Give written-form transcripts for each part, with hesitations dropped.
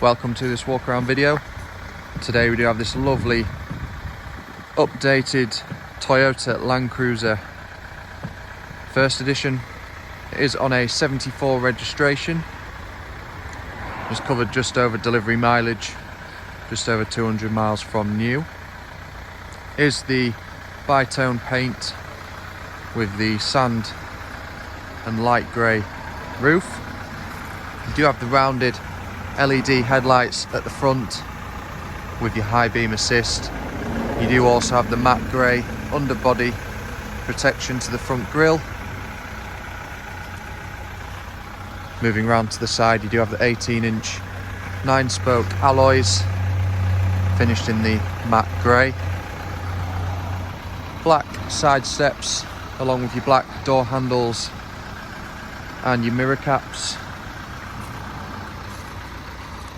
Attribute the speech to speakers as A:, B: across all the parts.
A: Welcome to this walk around video. Today we do have this lovely updated Toyota Land Cruiser first edition. It is on a 74 registration. It's covered just over delivery mileage, just over 200 miles from new. Is the bi-tone paint with the sand and light grey roof. You do have the rounded LED headlights at the front with your high beam assist. You do also have the matte grey underbody protection to the front grille. Moving round to the side, you do have the 18-inch 9-spoke alloys finished in the matte grey. Black side steps along with your black door handles and your mirror caps.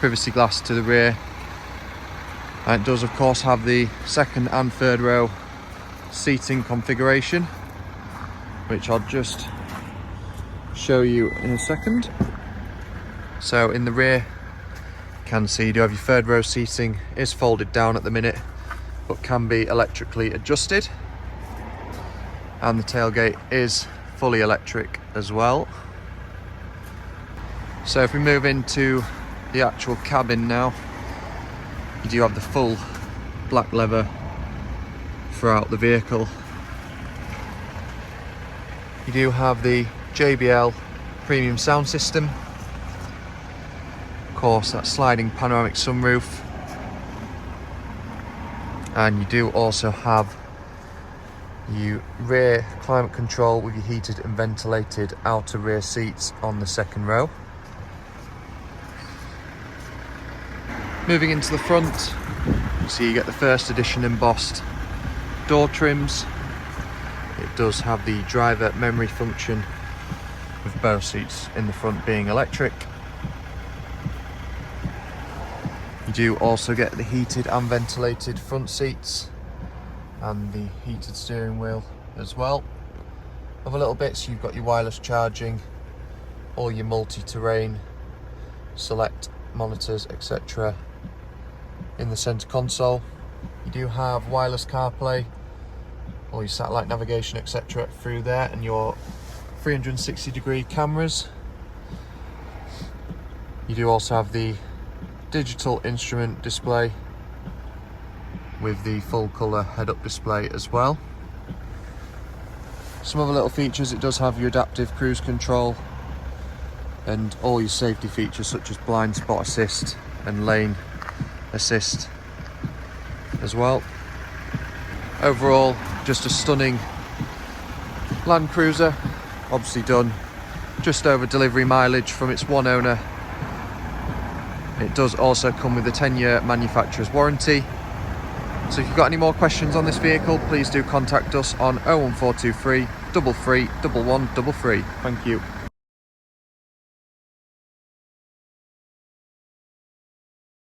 A: Privacy glass to the rear, and it does of course have the second and third row seating configuration, which I'll just show you in a second. So in the rear, you can see you do have your third row seating. It is folded down at the minute but can be electrically adjusted, and the tailgate is fully electric as well. So if we move into the actual cabin now, you do have the full black leather throughout the vehicle. You do have the JBL premium sound system, of course that sliding panoramic sunroof, and you do also have your rear climate control with your heated and ventilated outer rear seats on the second row. Moving into the front, so you get the first edition embossed door trims. It does have the driver memory function with both seats in the front being electric. You do also get the heated and ventilated front seats and the heated steering wheel as well. Other little bits, you've got your wireless charging, all your multi-terrain, select monitors, etc. in the center console. You do have wireless CarPlay, all your satellite navigation, etc. through there, and your 360-degree cameras. You do also have the digital instrument display with the full colour head-up display as well. Some other little features, it does have your adaptive cruise control and all your safety features such as blind spot assist and lane assist as well. Overall, just a stunning Land Cruiser, obviously done just over delivery mileage from its one owner. It does also come with a 10-year manufacturer's warranty. So if you've got any more questions on this vehicle, please do contact us on 01423 33 1133. Thank you.